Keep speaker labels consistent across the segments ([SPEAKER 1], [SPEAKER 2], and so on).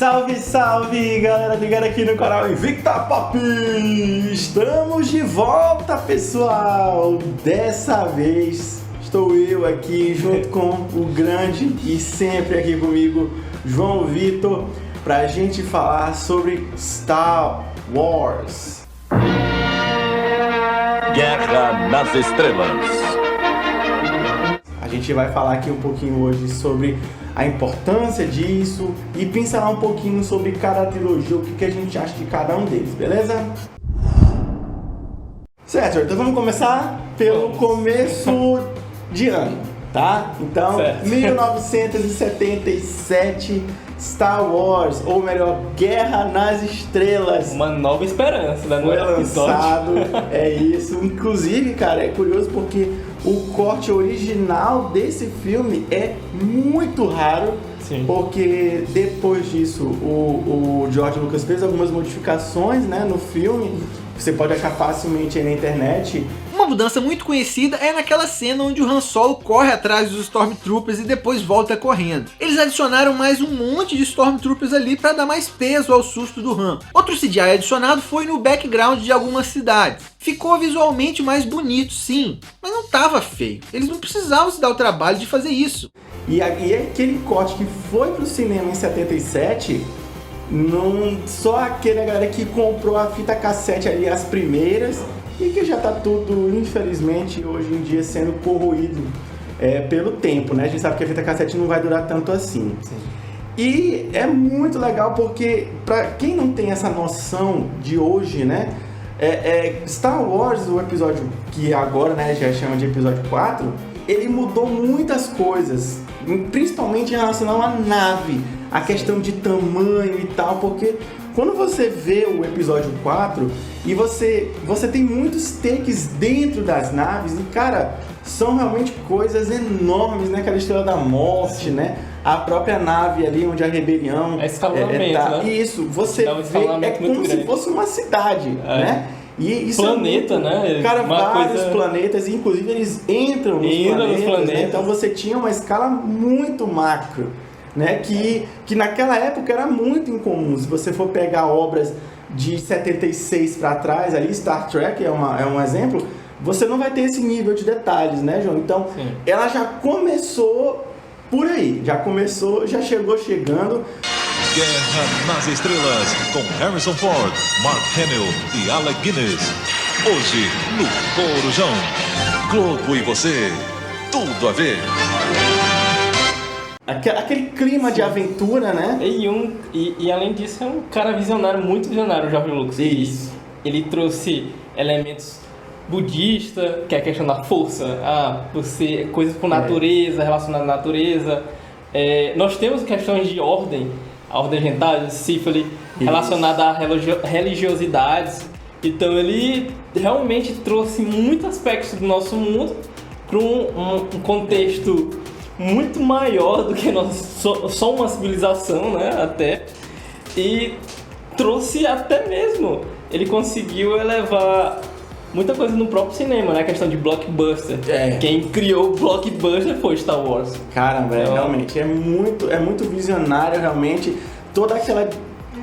[SPEAKER 1] Salve, salve, galera ligada aqui no canal Invicta Pop! Estamos de volta, pessoal! Dessa vez estou eu aqui junto com o grande e sempre aqui comigo, João Vitor, pra gente falar sobre Star Wars.
[SPEAKER 2] Guerra nas Estrelas.
[SPEAKER 1] A gente vai falar aqui um pouquinho hoje sobre a importância disso e pincelar um pouquinho sobre cada trilogia, o que a gente acha de cada um deles, beleza? Certo, então vamos começar pelo começo de ano, tá? Então,
[SPEAKER 3] certo.
[SPEAKER 1] 1977, Star Wars, ou melhor, Guerra nas Estrelas.
[SPEAKER 3] Uma nova esperança, né?
[SPEAKER 1] Foi lançado, é isso. Inclusive, cara, é curioso porque o corte original desse filme é muito raro.
[SPEAKER 3] Sim.
[SPEAKER 1] Porque depois disso o George Lucas fez algumas modificações, né, no filme. Você pode achar facilmente aí na internet.
[SPEAKER 4] Uma mudança muito conhecida é naquela cena onde o Han Solo corre atrás dos Stormtroopers e depois volta correndo. Eles adicionaram mais um monte de Stormtroopers ali para dar mais peso ao susto do Han. Outro CGI adicionado foi no background de algumas cidades. Ficou visualmente mais bonito, sim, mas não tava feio. Eles não precisavam se dar o trabalho de fazer isso.
[SPEAKER 1] E aquele corte que foi pro cinema em 77... Não, só aquele galera que comprou a fita cassete ali, as primeiras, e que já tá tudo, infelizmente, hoje em dia sendo corroído pelo tempo, né? A gente sabe que a fita cassete não vai durar tanto assim.
[SPEAKER 3] Sim.
[SPEAKER 1] E é muito legal porque, pra quem não tem essa noção de hoje, né? Star Wars, o episódio que agora, né, já chama de episódio 4, ele mudou muitas coisas, principalmente em relação à nave, a questão de tamanho e tal, porque quando você vê o episódio 4 e você tem muitos takes dentro das naves e, cara, são realmente coisas enormes, né? Aquela Estrela da Morte, né? A própria nave ali onde a rebelião
[SPEAKER 3] É escalonamento,
[SPEAKER 1] tá.
[SPEAKER 3] né?
[SPEAKER 1] Isso, você
[SPEAKER 3] Dá um
[SPEAKER 1] vê,
[SPEAKER 3] escalonamento muito
[SPEAKER 1] como se
[SPEAKER 3] grande.
[SPEAKER 1] fosse uma cidade, né? E isso
[SPEAKER 3] Planeta, né?
[SPEAKER 1] Cara,
[SPEAKER 3] Uma
[SPEAKER 1] vários
[SPEAKER 3] coisa-
[SPEAKER 1] planetas, inclusive eles entram nos planetas, né? Então você tinha uma escala muito macro, né? Que naquela época era muito incomum. Se você for pegar obras de 76 para trás, ali Star Trek é um exemplo, você não vai ter esse nível de detalhes, né, João? Então,
[SPEAKER 3] Sim.
[SPEAKER 1] ela já começou por aí, já chegou chegando.
[SPEAKER 2] Guerra nas Estrelas, com Harrison Ford, Mark Hamill e Alec Guinness. Hoje, no Corujão. Globo e você, tudo a ver.
[SPEAKER 1] Aquele clima de aventura, né?
[SPEAKER 3] E além disso, é um cara visionário, muito visionário, o George Lucas.
[SPEAKER 1] Isso.
[SPEAKER 3] Ele trouxe elementos budistas, que é a questão da força, coisas com natureza, relacionadas à natureza. Nós temos questões de ordem, a ordem Jedi, Sífili, relacionada a religiosidades. Então ele realmente trouxe muitos aspectos do nosso mundo para um contexto muito maior do que nós, só uma civilização, né, até, e trouxe até mesmo, ele conseguiu elevar muita coisa no próprio cinema, né, a questão de blockbuster. Quem criou o blockbuster foi Star Wars.
[SPEAKER 1] Caramba, realmente, é muito visionário, realmente, toda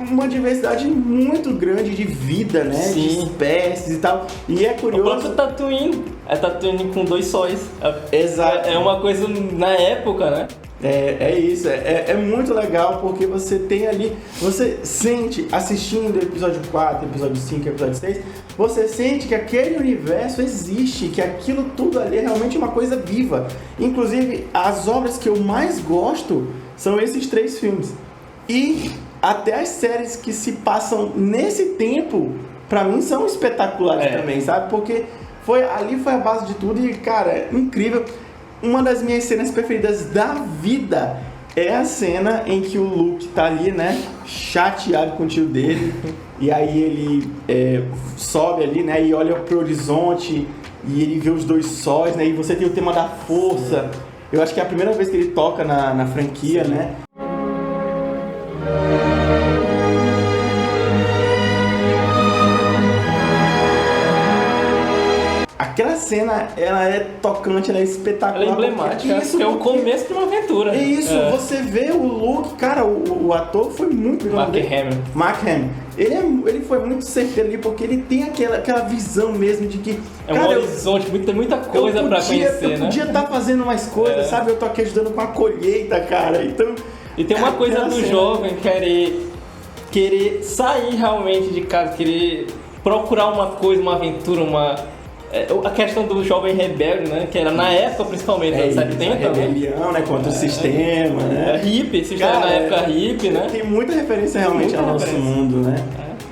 [SPEAKER 1] uma diversidade muito grande de vida, né,
[SPEAKER 3] Sim.
[SPEAKER 1] de espécies e tal, e é
[SPEAKER 3] O
[SPEAKER 1] curioso...
[SPEAKER 3] próprio Tatooine, é Tatooine com 2 sóis.
[SPEAKER 1] Exato.
[SPEAKER 3] É uma coisa na época, né?
[SPEAKER 1] É isso, é muito legal porque você tem ali, você sente, assistindo episódio 4, episódio 5, episódio 6, você sente que aquele universo existe, que aquilo tudo ali é realmente uma coisa viva. Inclusive, as obras que eu mais gosto são esses 3 filmes. E até as séries que se passam nesse tempo, pra mim, são espetaculares também, sabe? Porque ali foi a base de tudo e, cara, é incrível. Uma das minhas cenas preferidas da vida é a cena em que o Luke tá ali, né, chateado com o tio dele, e aí ele sobe ali, né, e olha pro horizonte, e ele vê os 2 sóis, né, e você tem o tema da força. Eu acho que é a primeira vez que ele toca na franquia, né. Aquela cena, ela é tocante, ela é espetacular.
[SPEAKER 3] Ela é emblemática, porque é o começo de uma aventura.
[SPEAKER 1] É isso, você vê o Luke, cara, o ator foi muito...
[SPEAKER 3] Mark Hamill.
[SPEAKER 1] Mark Hamill. Ele foi muito certeiro ali, porque ele tem aquela visão mesmo de que...
[SPEAKER 3] É um horizonte, tem muita coisa pra conhecer, né?
[SPEAKER 1] Eu podia estar fazendo mais coisas, sabe? Eu tô aqui ajudando com a colheita, cara, então...
[SPEAKER 3] E tem uma coisa do jovem querer sair realmente de casa, querer procurar uma coisa, uma aventura, a questão do jovem rebelde, né? Que era na época, principalmente, nos anos 70,
[SPEAKER 1] rebelião, né? Contra o sistema, né?
[SPEAKER 3] Hippie, se está na época hippie, né?
[SPEAKER 1] Tem muita referência realmente ao nosso mundo, né?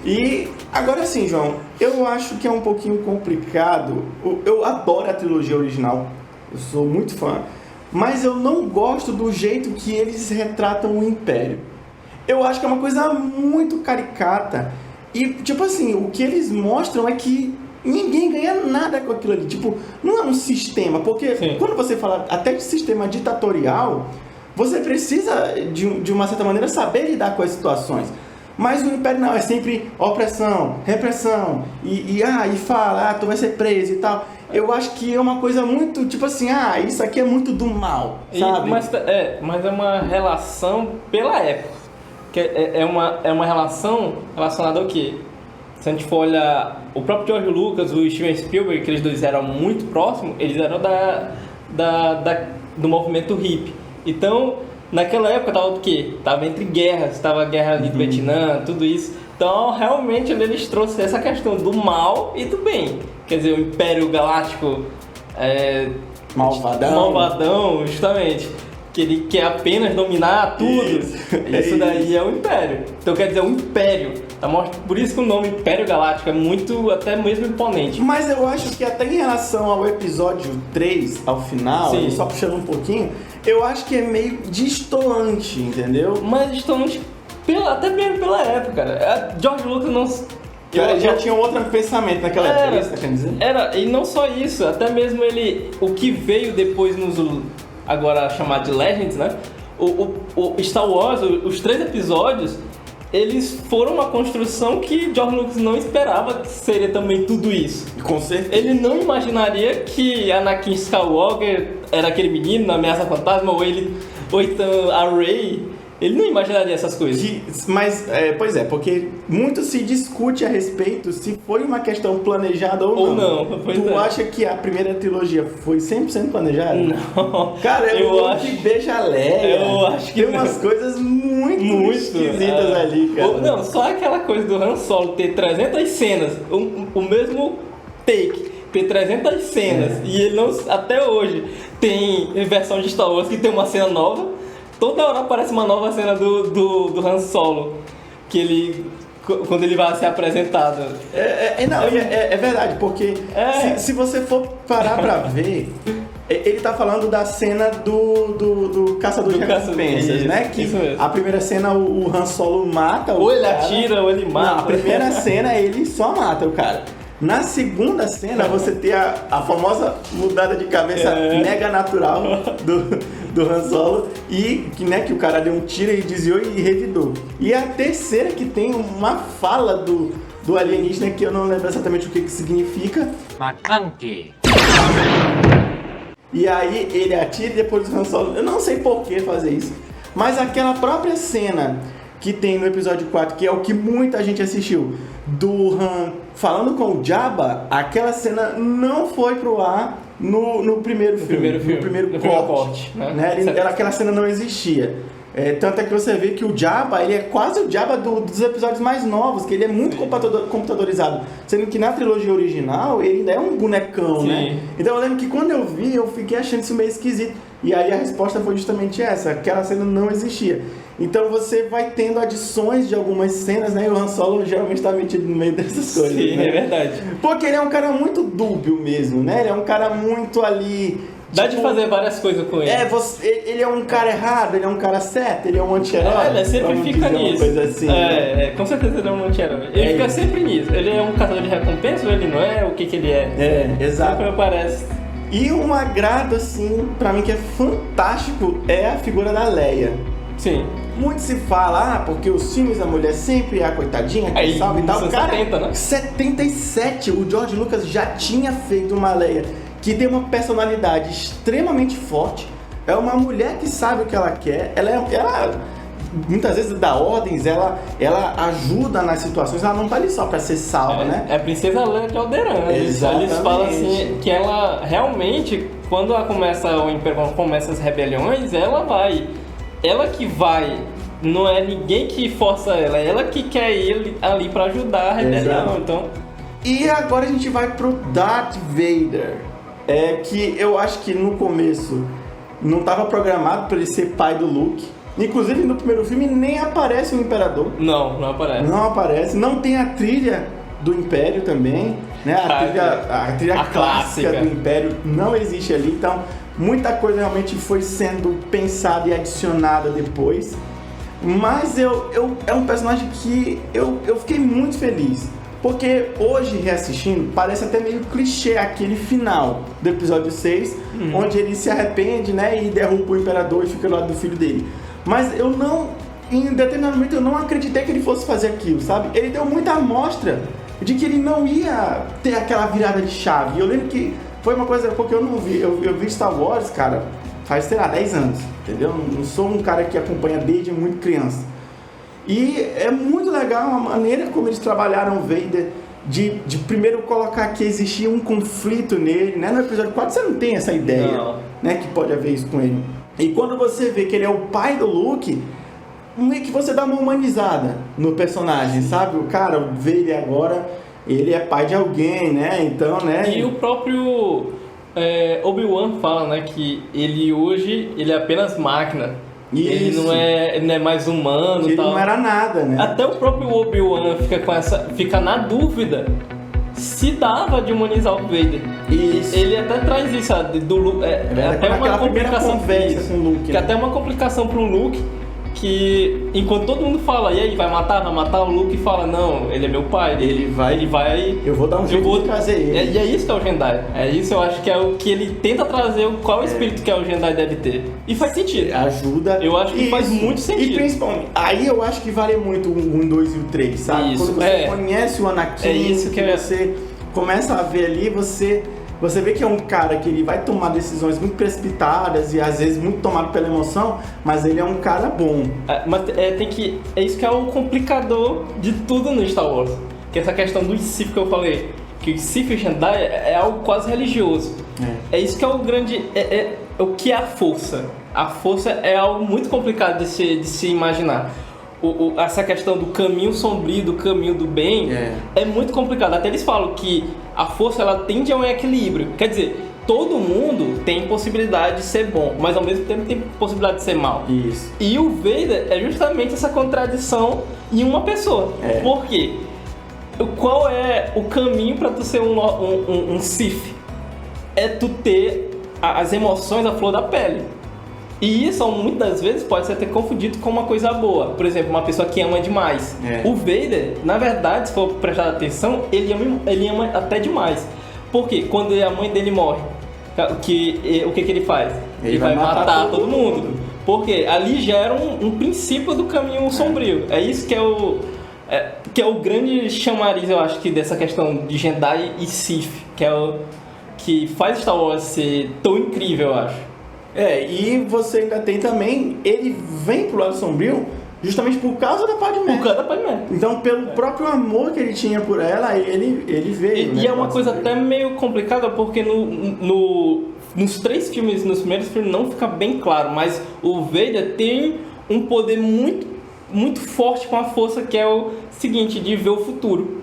[SPEAKER 1] E agora sim, João, eu acho que é um pouquinho complicado. Eu adoro a trilogia original, eu sou muito fã, mas eu não gosto do jeito que eles retratam o Império. Eu acho que é uma coisa muito caricata. E, tipo assim, o que eles mostram é que ninguém ganha nada com aquilo ali. Tipo, não é um sistema. Porque quando você fala até de sistema ditatorial, você precisa, de uma certa maneira, saber lidar com as situações. Mas o Império não, é sempre opressão, repressão, e fala, tu vai ser preso e tal. Eu acho que é uma coisa muito, tipo assim, isso aqui é muito do mal, sabe?
[SPEAKER 3] Mas é uma relação pela época. Que é uma relação relacionada ao quê? Se a gente for olhar o próprio George Lucas, o Steven Spielberg, que eles dois eram muito próximos, eles eram do movimento hippie. Então, naquela época tava o quê? Tava entre guerras, tava a guerra ali do Vietnã, tudo isso. Então, realmente, eles trouxeram essa questão do mal e do bem. Quer dizer, o Império Galáctico malvadão, justamente. Que ele quer apenas dominar tudo. Isso daí é o Império. Então quer dizer, o Império. Por isso que o nome Império Galáctico é muito, até mesmo imponente.
[SPEAKER 1] Mas eu acho que até em relação ao episódio 3, ao final, só puxando um pouquinho, eu acho que é meio destoante, entendeu?
[SPEAKER 3] Mas destoante até mesmo pela época, cara. George Lucas não...
[SPEAKER 1] Já tinha outro pensamento naquela época, você tá querendo dizer?
[SPEAKER 3] E não só isso, até mesmo o que veio depois agora chamado de Legends, né? O Star Wars, os 3 episódios, eles foram uma construção que George Lucas não esperava que seria também tudo isso.
[SPEAKER 1] Com certeza.
[SPEAKER 3] Ele não imaginaria que Anakin Skywalker era aquele menino na Ameaça Fantasma, ou então a Rey. Ele não imaginaria essas coisas.
[SPEAKER 1] Pois é, porque muito se discute a respeito se foi uma questão planejada ou não. Tu acha que a primeira trilogia foi 100% planejada?
[SPEAKER 3] Não.
[SPEAKER 1] Cara, eu acho que beija a Leia.
[SPEAKER 3] Eu acho que
[SPEAKER 1] tem umas coisas muito esquisitas ali, cara.
[SPEAKER 3] Não, só aquela coisa do Han Solo ter 300 cenas, o mesmo take. Ter 300 cenas e ele não, até hoje tem versão de Star Wars que tem uma cena nova. Toda hora aparece uma nova cena do Han Solo, quando ele vai ser apresentado.
[SPEAKER 1] É verdade, porque se você for parar pra ver, ele tá falando da cena do Caçador de Recompensas, né? Que a primeira cena o Han Solo mata o
[SPEAKER 3] Ou ele
[SPEAKER 1] cara.
[SPEAKER 3] atira, ou ele mata.
[SPEAKER 1] Não, a primeira cena ele só mata o cara. Na segunda cena, você tem a famosa mudada de cabeça mega natural do Han Solo e que o cara deu um tiro e desviou e revidou. E a terceira que tem uma fala do alienígena que eu não lembro exatamente o que significa.
[SPEAKER 5] Macanque.
[SPEAKER 1] E aí ele atira e depois o Han Solo... Eu não sei por que fazer isso, mas aquela própria cena que tem no episódio 4, que é o que muita gente assistiu, do Han falando com o Jabba, aquela cena não foi pro ar no primeiro filme. No primeiro corte. Né? Aquela cena não existia. Tanto é que você vê que o Jabba, ele é quase o Jabba dos episódios mais novos, que ele é muito computadorizado. Sendo que na trilogia original, ele ainda é um bonecão, né? Então eu lembro que quando eu vi, eu fiquei achando isso meio esquisito. E aí a resposta foi justamente essa, aquela cena não existia. Então você vai tendo adições de algumas cenas, né? E o Han Solo geralmente tá metido no meio dessas coisas.
[SPEAKER 3] Sim,
[SPEAKER 1] né?
[SPEAKER 3] É verdade.
[SPEAKER 1] Porque ele é um cara muito dúbio mesmo, né? Ele é um cara muito ali...
[SPEAKER 3] Dá de fazer várias coisas com ele.
[SPEAKER 1] Ele é um cara errado, ele é um cara certo, ele é um anti-herói.
[SPEAKER 3] Ele sempre fica nisso.
[SPEAKER 1] Coisa assim, né?
[SPEAKER 3] Com certeza ele é um anti-herói. Ele fica sempre nisso. Ele é um caçador de recompensa ou ele não é? O que ele é?
[SPEAKER 1] Exato.
[SPEAKER 3] Sempre aparece.
[SPEAKER 1] E um agrado, assim, pra mim que é fantástico, é a figura da Leia.
[SPEAKER 3] Sim.
[SPEAKER 1] muito se fala, porque os filmes a mulher sempre é a coitadinha, que salva e tal. Cara,
[SPEAKER 3] 70, né?
[SPEAKER 1] 77, o George Lucas já tinha feito uma Leia que tem uma personalidade extremamente forte. É uma mulher que sabe o que ela quer. Ela muitas vezes dá ordens, ela ajuda nas situações. Ela não tá ali só pra ser salva, né?
[SPEAKER 3] É a princesa Leia de Alderaan. Eles falam assim que ela realmente, quando ela começa o Império, quando começa as rebeliões, ela que vai. Não é ninguém que força ela, é ela que quer ir ali pra ajudar a rebelião. Então.
[SPEAKER 1] E agora a gente vai pro Darth Vader. Que eu acho que no começo não estava programado para ele ser pai do Luke. Inclusive no primeiro filme nem aparece o Imperador.
[SPEAKER 3] Não aparece.
[SPEAKER 1] Não aparece. Não tem a trilha do Império também, né? A trilha clássica do Império não existe ali. Então muita coisa realmente foi sendo pensada e adicionada depois. Mas é um personagem que eu fiquei muito feliz. Porque hoje, reassistindo, parece até meio clichê aquele final do episódio 6, onde ele se arrepende, né, e derruba o Imperador e fica do lado do filho dele. Mas em determinado momento, eu não acreditei que ele fosse fazer aquilo, sabe? Ele deu muita amostra de que ele não ia ter aquela virada de chave. E eu lembro que foi uma coisa, porque eu não vi, eu vi Star Wars, cara, faz, sei lá, 10 anos, entendeu? Não sou um cara que acompanha desde muito criança. E é muito legal a maneira como eles trabalharam o Vader, de primeiro colocar que existia um conflito nele, né? No episódio 4 você não tem essa ideia, né? Que pode haver isso com ele. E quando você vê que ele é o pai do Luke, meio que você dá uma humanizada no personagem, sabe? O cara, o Vader agora, ele é pai de alguém, né? Então, né?
[SPEAKER 3] E o próprio Obi-Wan fala, né? Que ele hoje, ele é apenas máquina.
[SPEAKER 1] Isso.
[SPEAKER 3] Ele não é mais humano e tal.
[SPEAKER 1] Ele não era nada, né?
[SPEAKER 3] Até o próprio Obi-Wan fica na dúvida se dava de humanizar o Vader.
[SPEAKER 1] Isso.
[SPEAKER 3] Ele até traz isso, até uma complicação
[SPEAKER 1] com o Luke,
[SPEAKER 3] que até uma complicação pro Luke, que enquanto todo mundo fala, e aí, vai matar, o Luke fala, não, ele é meu pai, ele vai
[SPEAKER 1] eu vou dar um jeito de trazer ele.
[SPEAKER 3] E é isso que é o Jedi. É isso, eu acho que é o que ele tenta trazer, qual espírito que o Jedi deve ter. E faz sentido.
[SPEAKER 1] Ajuda.
[SPEAKER 3] Eu acho que faz muito sentido.
[SPEAKER 1] E principalmente, aí eu acho que vale muito o 1, 2 e o 3, sabe?
[SPEAKER 3] Isso.
[SPEAKER 1] Quando você conhece o Anakin, você começa a ver ali, você vê que é um cara que ele vai tomar decisões muito precipitadas e às vezes muito tomado pela emoção, mas ele é um cara bom.
[SPEAKER 3] É isso que é o complicador de tudo no Star Wars. Que é essa questão do Sith que eu falei. Que o Sith e Jedi é algo quase religioso. É isso que é o grande... o que é a força. A força é algo muito complicado de se imaginar. Essa questão do caminho sombrio, do caminho do bem, é muito complicado. Até eles falam que a força ela tende a um equilíbrio. Quer dizer, todo mundo tem possibilidade de ser bom, mas ao mesmo tempo tem possibilidade de ser mal.
[SPEAKER 1] Isso.
[SPEAKER 3] E o Vader é justamente essa contradição em uma pessoa. Por quê? Qual é o caminho para tu ser um Sith? É tu ter as emoções à flor da pele. E isso, muitas das vezes, pode ser até confundido com uma coisa boa. Por exemplo, uma pessoa que ama demais. O Vader, na verdade, se for prestar atenção, ele ama até demais. Porque quando a mãe dele morre, o que ele faz? Ele vai matar todo mundo. Porque ali gera um princípio do caminho sombrio. É isso que é o grande chamariz, eu acho, que dessa questão de Jedi e Sith. Que faz Star Wars ser tão incrível, eu acho.
[SPEAKER 1] E você ainda tem também, ele vem pro lado sombrio justamente por causa da Padmé.
[SPEAKER 3] Por causa da Padmé.
[SPEAKER 1] Então, pelo próprio amor que ele tinha por ela, ele veio.
[SPEAKER 3] E é uma coisa até meio complicada, porque nos 3 filmes, nos primeiros filmes, não fica bem claro, mas o Vader tem um poder muito, muito forte com a força, que é o seguinte, de ver o futuro.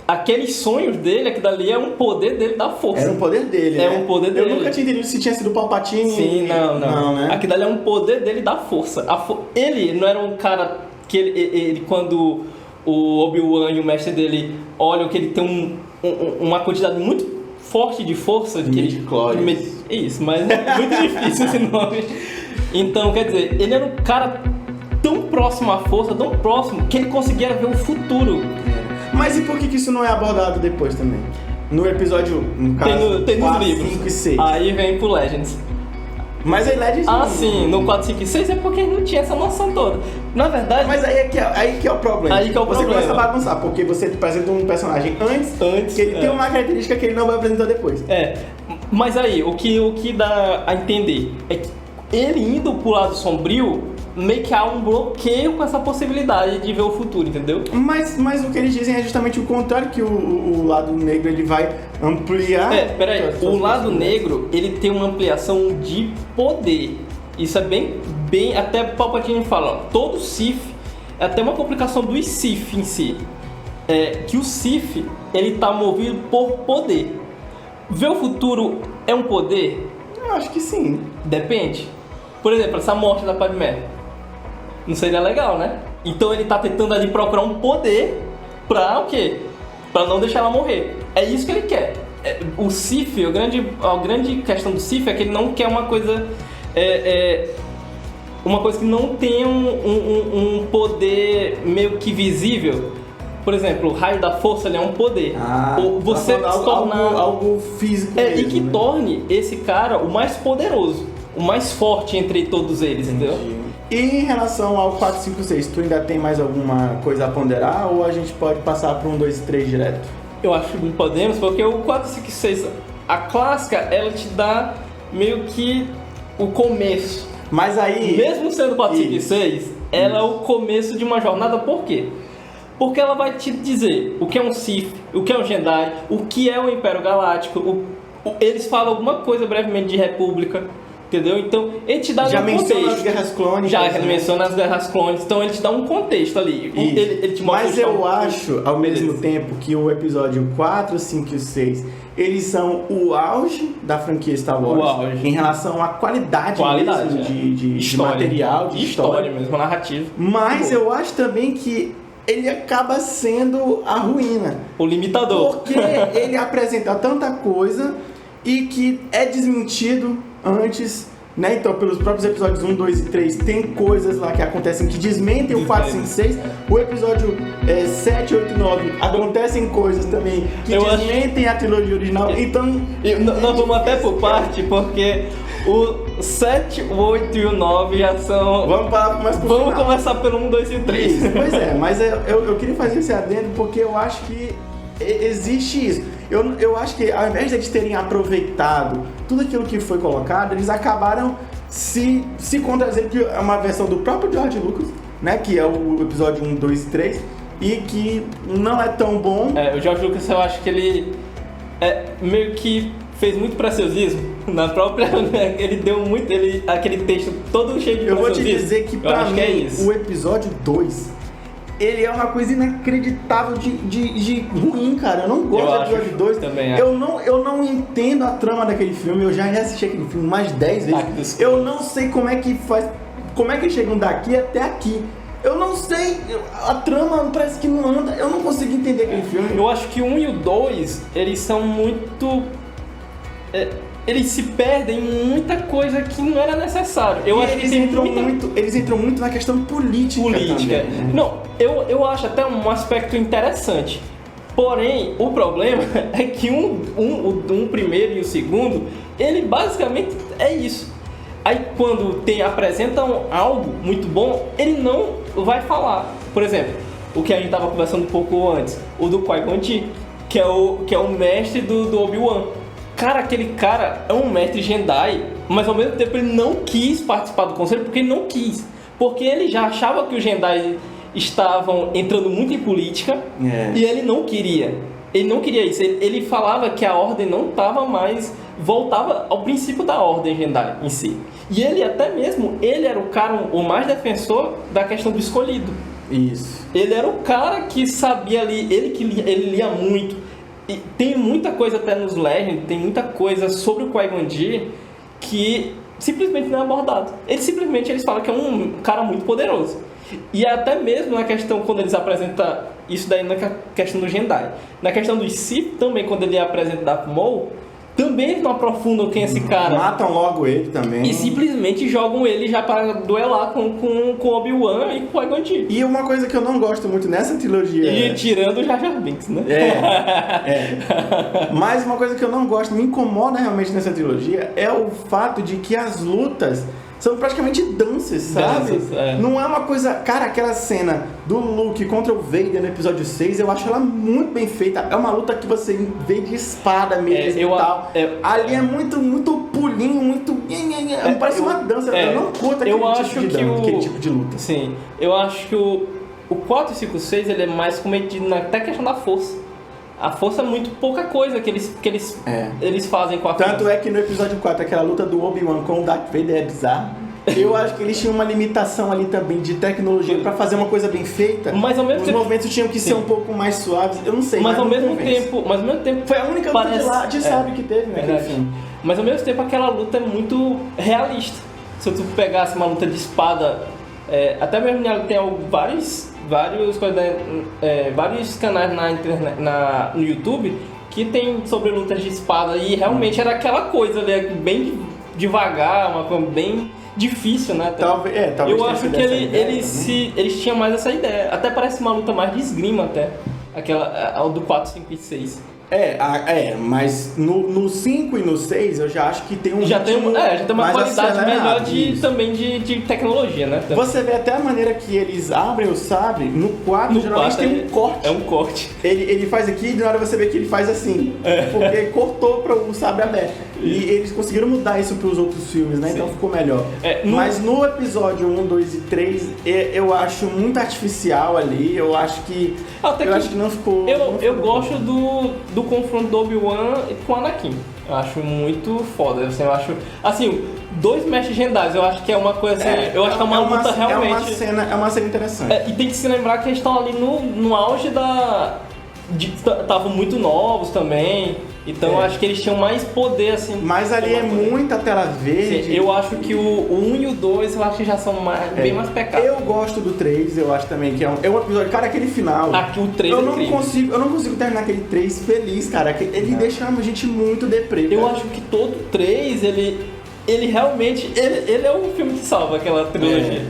[SPEAKER 3] Aqueles sonhos dele, aquilo dali é um poder dele da força.
[SPEAKER 1] Era um poder dele, né?
[SPEAKER 3] Um poder dele.
[SPEAKER 1] Eu nunca tinha entendido se tinha sido o Palpatine.
[SPEAKER 3] Sim, não,
[SPEAKER 1] né?
[SPEAKER 3] Aquilo dali é um poder dele da força. Ele não era um cara que ele quando o Obi-Wan e o mestre dele olham que ele tem uma quantidade muito forte de força. Isso, mas é muito difícil esse nome. Então, quer dizer, ele era um cara tão próximo à força, tão próximo, que ele conseguia ver o futuro.
[SPEAKER 1] Mas e por que isso não é abordado depois também? No episódio, no caso,
[SPEAKER 3] tem nos
[SPEAKER 1] 4,
[SPEAKER 3] livros.
[SPEAKER 1] 5 e 6.
[SPEAKER 3] Aí vem pro Legends.
[SPEAKER 1] Mas ele é de
[SPEAKER 3] Ah, sim, no 4, 5 e 6 é porque ele não tinha essa noção toda. Na verdade...
[SPEAKER 1] Mas aí que é o problema.
[SPEAKER 3] Aí que é o
[SPEAKER 1] você
[SPEAKER 3] problema.
[SPEAKER 1] começa a bagunçar, porque você apresenta um personagem antes que ele tem uma característica que ele não vai apresentar depois.
[SPEAKER 3] Mas aí, o que dá a entender é que ele indo pro lado sombrio, meio que há um bloqueio com essa possibilidade de ver o futuro, entendeu?
[SPEAKER 1] Mas o que eles dizem é justamente o contrário, que o lado negro ele vai ampliar...
[SPEAKER 3] Peraí, o lado negro, ele tem uma ampliação de poder. Isso é bem até Palpatine fala, ó, todo Sith, é até uma complicação do Sith em si, que o Sith, ele tá movido por poder. Ver o futuro é um poder?
[SPEAKER 1] Eu acho que sim.
[SPEAKER 3] Depende. Por exemplo, essa morte da Padmé. Não seria legal, né? Então ele tá tentando ali procurar um poder pra o quê? Pra não deixar ela morrer. É isso que ele quer. O Sith, a grande questão do Sith é que ele não quer uma coisa... uma coisa que não tenha um poder meio que visível. Por exemplo, o raio da força ele é um poder. Ou você se tornar
[SPEAKER 1] algo físico mesmo,
[SPEAKER 3] e que
[SPEAKER 1] né?
[SPEAKER 3] torne esse cara o mais poderoso, o mais forte entre todos eles, entendeu?
[SPEAKER 1] E em relação ao 4, 5, 6, tu ainda tem mais alguma coisa a ponderar ou a gente pode passar para 1, 2 e 3 direto?
[SPEAKER 3] Eu acho que não podemos, porque o 4, 5 e 6, a clássica, ela te dá meio que o começo.
[SPEAKER 1] Mas aí...
[SPEAKER 3] Mesmo sendo 4, 5 e 6, ela é o começo de uma jornada, por quê? Porque ela vai te dizer o que é um Sith, o que é um Jedi, o que é o Império Galáctico, eles falam alguma coisa brevemente de República, entendeu? Então, ele te dá um contexto. Já menciona
[SPEAKER 1] as Guerras Clônicas.
[SPEAKER 3] Já menciona as Guerras Clônicas, então ele te dá um contexto ali. Ele te mostra.
[SPEAKER 1] Mas eu acho, ao mesmo tempo, que o episódio 4, 5 e 6, eles são o auge da franquia Star Wars.
[SPEAKER 3] O auge.
[SPEAKER 1] Em relação à qualidade mesmo de material, de história
[SPEAKER 3] mesmo, narrativa.
[SPEAKER 1] Mas eu acho também que ele acaba sendo a ruína.
[SPEAKER 3] O limitador.
[SPEAKER 1] Porque ele apresenta tanta coisa e que é desmentido antes, né? Então, pelos próprios episódios 1, 2 e 3, tem coisas lá que acontecem que desmentem o 4, 5 e 6. O episódio 7, 8 e 9 acontecem coisas também que desmentem a trilogia original. Então,
[SPEAKER 3] nós vamos até por parte, porque o 7, o 8 e o 9 já são...
[SPEAKER 1] Vamos parar mais pro final.
[SPEAKER 3] Vamos começar pelo 1, 2 e 3.
[SPEAKER 1] Isso, pois é, mas eu queria fazer esse adendo porque eu acho que existe isso. Eu acho que ao invés de eles terem aproveitado tudo aquilo que foi colocado, eles acabaram se contradizendo, que é uma versão do próprio George Lucas, né? Que é o episódio 1, 2 e 3, e que não é tão bom.
[SPEAKER 3] O George Lucas, eu acho que ele meio que fez muito preciosismo na própria... Ele deu muito... aquele texto todo cheio de preciosismo.
[SPEAKER 1] Eu vou te dizer que pra mim, o episódio 2... ele é uma coisa inacreditável de ruim, cara. Eu não gosto do episódio 2.
[SPEAKER 3] Também
[SPEAKER 1] eu não entendo a trama daquele filme. Eu já reassisti aquele filme mais 10 vezes. Eu não sei como é que faz. Como é que eles chegam daqui até aqui. Eu não sei. A trama parece que não anda. Eu não consigo entender aquele filme.
[SPEAKER 3] Eu acho que o 1 e o 2, eles são muito... eles se perdem em muita coisa que não era necessário. Eu acho que
[SPEAKER 1] eles entram muito na questão política. Também.
[SPEAKER 3] Não, eu acho até um aspecto interessante. Porém, o problema é que o primeiro e o segundo, ele basicamente é isso. Aí quando apresentam algo muito bom, ele não vai falar. Por exemplo, o que a gente estava conversando um pouco antes, o do Qui-Gon Jinn, que é o mestre do Obi-Wan. Cara, aquele cara é um mestre Jedi, mas ao mesmo tempo ele não quis participar do conselho porque ele não quis. Porque ele já achava que os Jedi estavam entrando muito em política e ele não queria. Ele não queria isso. Ele falava que a ordem não estava mais... voltava ao princípio da ordem Jedi em si. E ele até mesmo, ele era o cara, o mais defensor da questão do escolhido.
[SPEAKER 1] Isso.
[SPEAKER 3] Ele era o cara que sabia ali, ele lia muito. E tem muita coisa até nos Legends, tem muita coisa sobre o Qui-Gon Jinn que simplesmente não é abordado. Eles falam que é um cara muito poderoso. E até mesmo na questão, quando eles apresentam isso daí na questão do Jedi. Na questão do Sith também, quando ele apresenta Darth Maul, também eles não aprofundam quem é esse cara.
[SPEAKER 1] Matam logo ele também.
[SPEAKER 3] E simplesmente jogam ele já pra duelar com Obi-Wan e com Qui-Gon Jinn.
[SPEAKER 1] E uma coisa que eu não gosto muito nessa trilogia...
[SPEAKER 3] E tirando o Jar Jar Binks, né?
[SPEAKER 1] Mas uma coisa que eu não gosto, me incomoda realmente nessa trilogia, é o fato de que as lutas são praticamente danças, sabe?
[SPEAKER 3] Danças, é.
[SPEAKER 1] Não é uma coisa... Cara, aquela cena do Luke contra o Vader no episódio 6, eu acho ela muito bem feita. É uma luta que você vê de espada mesmo e tal. Ali é muito pulinho, muito... parece uma dança. Eu não curto aquele tipo de luta.
[SPEAKER 3] Sim, eu acho que o 4 e 5 6 ele é mais comedido na até questão da força. A força é muito pouca coisa que eles fazem com a força.
[SPEAKER 1] Tanto é que no episódio 4, aquela luta do Obi-Wan com o Darth Vader é bizarro. Eu acho que eles tinham uma limitação ali também de tecnologia pra fazer uma coisa bem feita.
[SPEAKER 3] Mas ao mesmo
[SPEAKER 1] Os
[SPEAKER 3] tempo...
[SPEAKER 1] movimentos tinham que ser um pouco mais suaves. Eu não sei,
[SPEAKER 3] mas ao mesmo
[SPEAKER 1] convence.
[SPEAKER 3] tempo...
[SPEAKER 1] Foi a única luta de sabre que teve, né?
[SPEAKER 3] Enfim. Mas ao mesmo tempo aquela luta é muito realista. Se tu pegasse uma luta de espada... até mesmo tem vários canais na internet, no YouTube que tem sobre lutas de espada e realmente era aquela coisa ali, bem devagar, uma coisa bem difícil, né?
[SPEAKER 1] Talvez
[SPEAKER 3] eu acho que eles tinham mais essa ideia. Até parece uma luta mais de esgrima até. Aquela do 4, 5 e 6.
[SPEAKER 1] Mas no 5 e no 6 eu já acho que tem um
[SPEAKER 3] já tem uma qualidade melhor também de tecnologia, né?
[SPEAKER 1] Você vê até a maneira que eles abrem o sabre. No 4 geralmente tem um corte.
[SPEAKER 3] É um corte.
[SPEAKER 1] Ele faz aqui e na hora você vê que ele faz assim. Porque cortou para o sabre aberto. E eles conseguiram mudar isso para os outros filmes, né? Sim. Então ficou melhor. Mas no episódio 1, 2 e 3 eu acho muito artificial ali. Eu acho que não ficou.
[SPEAKER 3] Eu gosto do confronto do Obi-Wan com o Anakin. Eu acho muito foda. Assim, eu acho. Assim, 2 mestres Jedi, eu acho que é uma coisa assim. Eu acho que é uma luta realmente.
[SPEAKER 1] É uma cena interessante.
[SPEAKER 3] E tem que se lembrar que eles estão ali no auge da. Estavam muito novos também. Então eu acho que eles tinham mais poder, assim.
[SPEAKER 1] Mas ali é muita tela verde.
[SPEAKER 3] Sim, eu acho que o 1 e o 2 eu acho que já são bem mais pecados.
[SPEAKER 1] Eu gosto do 3, eu acho também que é um episódio. Cara, aquele final.
[SPEAKER 3] Aqui o 3
[SPEAKER 1] eu não consigo terminar aquele 3 feliz, cara. Ele deixa a gente muito deprê.
[SPEAKER 3] Eu acho que todo 3, ele realmente. Ele é um filme que salva aquela trilogia.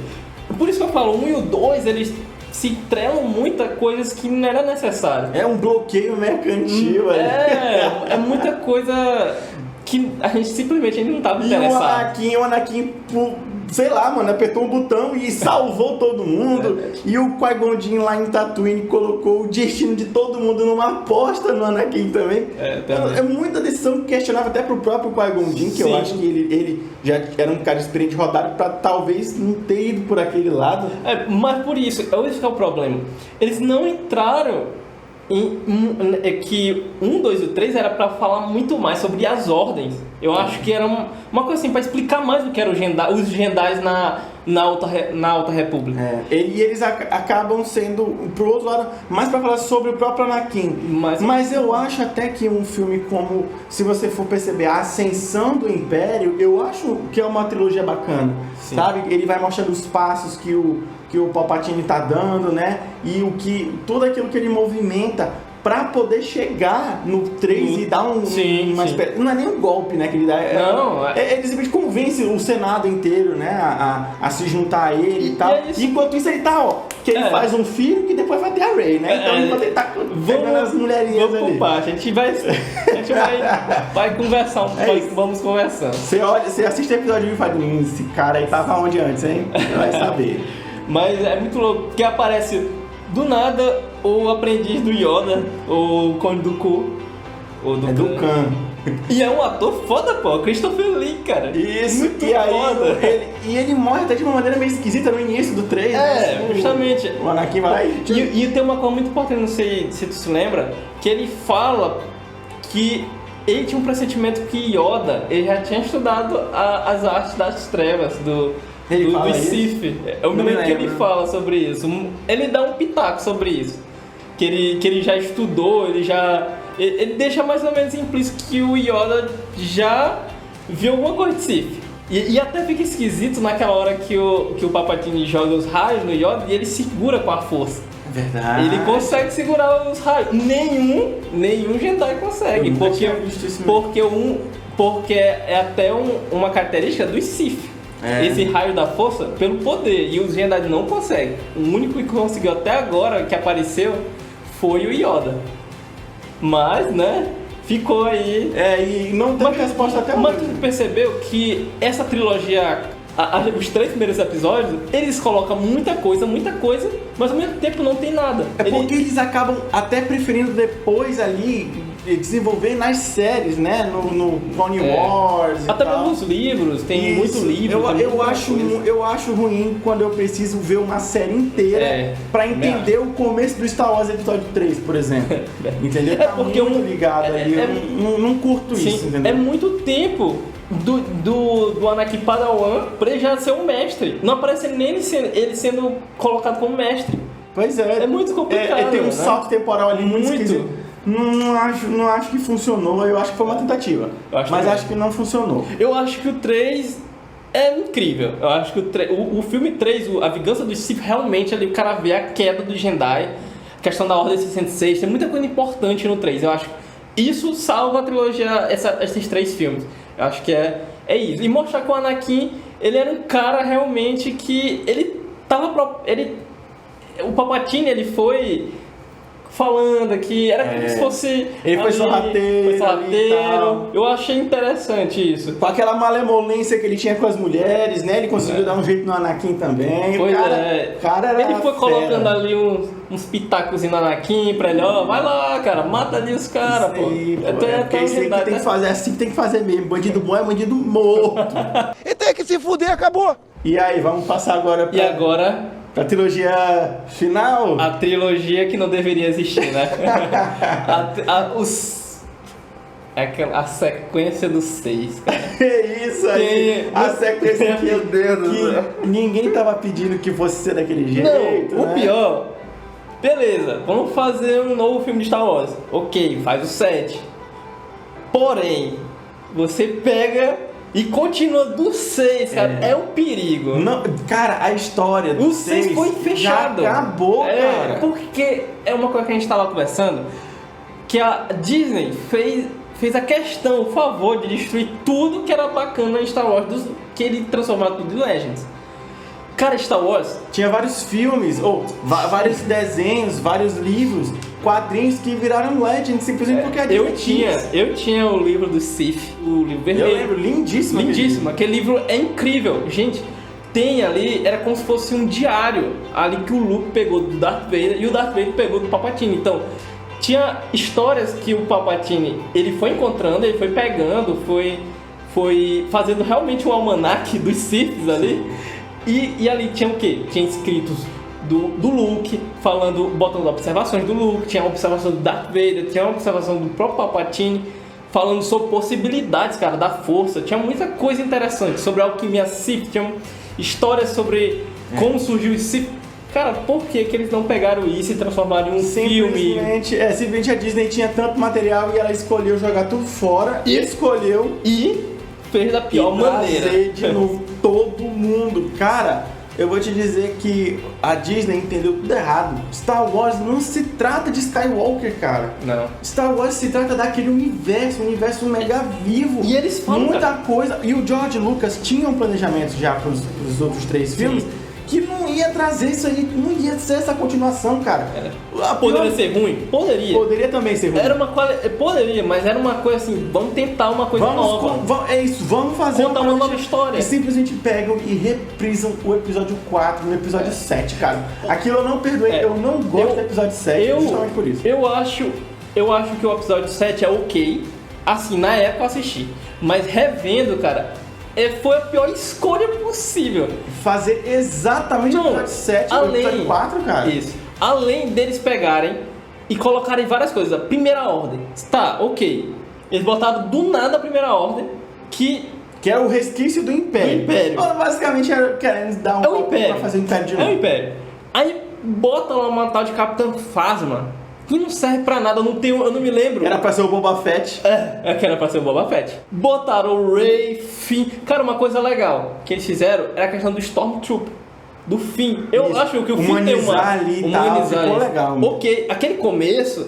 [SPEAKER 3] Por isso que eu falo, o 1 e o 2, eles se trelam muita coisas que não era necessário.
[SPEAKER 1] É um bloqueio mercantil ali.
[SPEAKER 3] É muita coisa que a gente simplesmente ainda não estava interessado.
[SPEAKER 1] E o Anakin, sei lá, mano, apertou um botão e salvou todo mundo. E o Qui-Gon Jinn lá em Tatooine colocou o destino de todo mundo numa aposta no Anakin também. É muita decisão questionável até pro próprio Qui-Gon Jinn, que eu acho que ele já era um cara experiente rodado pra talvez não ter ido por aquele lado.
[SPEAKER 3] Mas por isso, esse é o problema. Eles não entraram que 1, 2 e 3 era pra falar muito mais sobre as ordens. Eu acho que era uma coisa assim, pra explicar mais do que eram os Jedi na Alta República.
[SPEAKER 1] E eles acabam sendo, pro outro lado, mais pra falar sobre o próprio Anakin. Mas eu acho até que um filme como, se você for perceber, A Ascensão do Império, eu acho que é uma trilogia bacana. Sim. Sabe? Ele vai mostrando os passos que o Palpatine tá dando, né? E tudo aquilo que ele movimenta pra poder chegar no 3 e dar não é nem um golpe, né, que ele dá. Ele simplesmente convence o Senado inteiro, né, a se juntar a ele e tal. Enquanto isso ele tá, ele faz um filho que depois vai ter a Rey, né? Então enquanto ele tá pegando as mulherinhas ali.
[SPEAKER 3] A gente vai conversar, vamos conversando.
[SPEAKER 1] Você assiste o episódio e fala, esse cara aí tava onde antes, hein? Você vai saber.
[SPEAKER 3] Mas é muito louco, porque aparece do nada o aprendiz do Yoda, o Conde Dooku.
[SPEAKER 1] Dukan.
[SPEAKER 3] E é um ator foda, pô, Christopher Lee, cara.
[SPEAKER 1] Isso,
[SPEAKER 3] muito
[SPEAKER 1] e aí
[SPEAKER 3] foda.
[SPEAKER 1] ele morre até de uma maneira meio esquisita no início do 3.
[SPEAKER 3] Justamente.
[SPEAKER 1] O Anakin vai...
[SPEAKER 3] E tem uma coisa muito importante, não sei se tu se lembra, que ele fala que ele tinha um pressentimento que Yoda, ele já tinha estudado as artes das trevas do Sith. Eu me lembro que ele fala sobre isso. Ele dá um pitaco sobre isso. Que ele já estudou, ele deixa mais ou menos implícito que o Yoda já viu alguma coisa de Sith. E até fica esquisito naquela hora que o Palpatine joga os raios no Yoda e ele segura com a força.
[SPEAKER 1] Verdade.
[SPEAKER 3] Ele consegue segurar os raios. Nenhum Jedi consegue.
[SPEAKER 1] Eu nunca tinha visto isso mesmo.
[SPEAKER 3] Porque é até uma característica dos Sith. Esse raio da força pelo poder. E os Jedi não conseguem. O único que conseguiu até agora, que apareceu, foi o Yoda. Mas, né, ficou aí.
[SPEAKER 1] E não tem resposta até
[SPEAKER 3] Mas
[SPEAKER 1] hoje.
[SPEAKER 3] tu percebeu que essa trilogia, os 3 primeiros episódios, eles colocam muita coisa, mas ao mesmo tempo não tem nada.
[SPEAKER 1] Porque eles acabam até preferindo depois ali desenvolver nas séries, né? No Clone Wars e
[SPEAKER 3] até
[SPEAKER 1] tal.
[SPEAKER 3] mesmo os livros, tem muito
[SPEAKER 1] Isso.
[SPEAKER 3] livro. tem muita coisa.
[SPEAKER 1] Eu acho ruim quando eu preciso ver uma série inteira pra entender o começo do Star Wars Episódio 3, por exemplo. Entendeu? Tá
[SPEAKER 3] porque
[SPEAKER 1] muito ligado ali. Eu não curto
[SPEAKER 3] Sim,
[SPEAKER 1] isso, entendeu?
[SPEAKER 3] é muito tempo do Anakin Padawan pra ele já ser um mestre. Não aparece nem ele sendo colocado como mestre.
[SPEAKER 1] Pois é.
[SPEAKER 3] É muito complicado.
[SPEAKER 1] Tem um
[SPEAKER 3] né?
[SPEAKER 1] salto temporal ali muito esquisito. Não acho que funcionou, eu acho que foi uma tentativa. Mas acho que não funcionou.
[SPEAKER 3] Eu acho que o 3 é incrível. Eu acho que o filme 3, a Vingança dos Sith, realmente ali o cara vê a queda do Jedi, a questão da Ordem 66, tem muita coisa importante no 3. Eu acho que isso salva a trilogia, esses 3 filmes. Eu acho que é isso. E mostrar que o Anakin, ele era um cara realmente que ele tava... o Palpatine, ele foi falando aqui, era como se fosse...
[SPEAKER 1] Ele foi sorrateiro e tal.
[SPEAKER 3] Eu achei interessante isso.
[SPEAKER 1] Com aquela malemolência que ele tinha com as mulheres, né? Ele conseguiu dar um jeito no Anakin também.
[SPEAKER 3] Pois
[SPEAKER 1] o cara era
[SPEAKER 3] ele foi
[SPEAKER 1] fera.
[SPEAKER 3] colocando ali uns pitacos no Anakin pra ele, vai lá, cara, mata ali os caras, pô.
[SPEAKER 1] Porque isso aí que tem que fazer, é assim que tem que fazer mesmo. Bandido bom é bandido morto.
[SPEAKER 5] E tem que se fuder, acabou.
[SPEAKER 1] E aí, vamos passar agora pra trilogia final?
[SPEAKER 3] A trilogia que não deveria existir, né? A sequência dos 6, cara.
[SPEAKER 1] É isso aí. A sequência que,
[SPEAKER 3] Meu Deus do céu.
[SPEAKER 1] ninguém tava pedindo que fosse ser daquele jeito.
[SPEAKER 3] Não, o
[SPEAKER 1] né?
[SPEAKER 3] pior... Beleza, vamos fazer um novo filme de Star Wars. Ok, faz o 7. Porém, você pega e continua do 6, cara. É um perigo.
[SPEAKER 1] Não, cara, a história do
[SPEAKER 3] O 6 foi fechado.
[SPEAKER 1] Já acabou, cara.
[SPEAKER 3] Porque é uma coisa que a gente estava conversando, que a Disney fez a questão, o favor de destruir tudo que era bacana em Star Wars, que ele transformou tudo em Legends. Cara, Star Wars...
[SPEAKER 1] Tinha vários filmes, vários desenhos, vários livros, quadrinhos que viraram Legends, simplesmente porque a Disney
[SPEAKER 3] Eu tinha o livro do Sith, o livro vermelho.
[SPEAKER 1] Eu lembro, lindíssimo.
[SPEAKER 3] Lindíssimo, aquele livro é incrível. Gente, tem ali, era como se fosse um diário ali que o Luke pegou do Darth Vader e o Darth Vader pegou do Palpatine. Então, tinha histórias que o Palpatine, ele foi encontrando, ele foi pegando, foi fazendo realmente um almanaque dos Siths ali. E ali tinha o quê? Tinha escritos do Luke, botando observações do Luke, tinha a observação do Darth Vader, tinha a observação do próprio Palpatine, falando sobre possibilidades, cara, da força. Tinha muita coisa interessante sobre a alquimia Sith, tinha histórias sobre como surgiu o Sith. Cara, por que eles não pegaram isso e transformaram em um filme?
[SPEAKER 1] Simplesmente a Disney tinha tanto material e ela escolheu jogar tudo fora e
[SPEAKER 3] fez da pior maneira.
[SPEAKER 1] Trazer de novo todo mundo. Cara, eu vou te dizer que a Disney entendeu tudo errado. Star Wars não se trata de Skywalker, cara.
[SPEAKER 3] Não.
[SPEAKER 1] Star Wars se trata daquele universo, um universo mega vivo.
[SPEAKER 3] E eles falam,
[SPEAKER 1] muita coisa. E o George Lucas tinha um planejamento já para os outros 3 filmes. Que não ia trazer isso aí, não ia ser essa continuação, cara.
[SPEAKER 3] Poderia ser ruim? Poderia.
[SPEAKER 1] Poderia também ser ruim.
[SPEAKER 3] Poderia, mas era uma coisa assim, vamos tentar uma coisa nova.
[SPEAKER 1] É isso, vamos fazer
[SPEAKER 3] contar uma nova história.
[SPEAKER 1] E simplesmente pegam e reprisam o episódio 4 no episódio 7, cara. Aquilo eu não perdoei, eu não gosto do episódio 7, justamente por isso.
[SPEAKER 3] Eu acho que o episódio 7 é ok, assim, na época eu assisti. Mas revendo, cara, foi a pior escolha possível.
[SPEAKER 1] Fazer exatamente o episódio 7 no episódio 4, cara.
[SPEAKER 3] Isso. Além deles pegarem e colocarem várias coisas. A Primeira Ordem. Tá, ok. Eles botaram do nada a Primeira Ordem, que
[SPEAKER 1] é o resquício do Império. Basicamente era querendo dar um
[SPEAKER 3] golpe pra
[SPEAKER 1] fazer o Império de novo.
[SPEAKER 3] É o Império. Aí bota lá uma tal de Capitão Phasma, que não serve pra nada, eu não me lembro.
[SPEAKER 1] Era pra ser o Boba Fett.
[SPEAKER 3] Que era pra ser o Boba Fett. Botaram o Rey, Finn. Cara, uma coisa legal que eles fizeram era a questão do Stormtrooper. do Finn. Eu
[SPEAKER 1] Isso.
[SPEAKER 3] acho que o Finn tem
[SPEAKER 1] Humanizar
[SPEAKER 3] uma...
[SPEAKER 1] ali e tal, ficou legal, mano.
[SPEAKER 3] Ok, aquele começo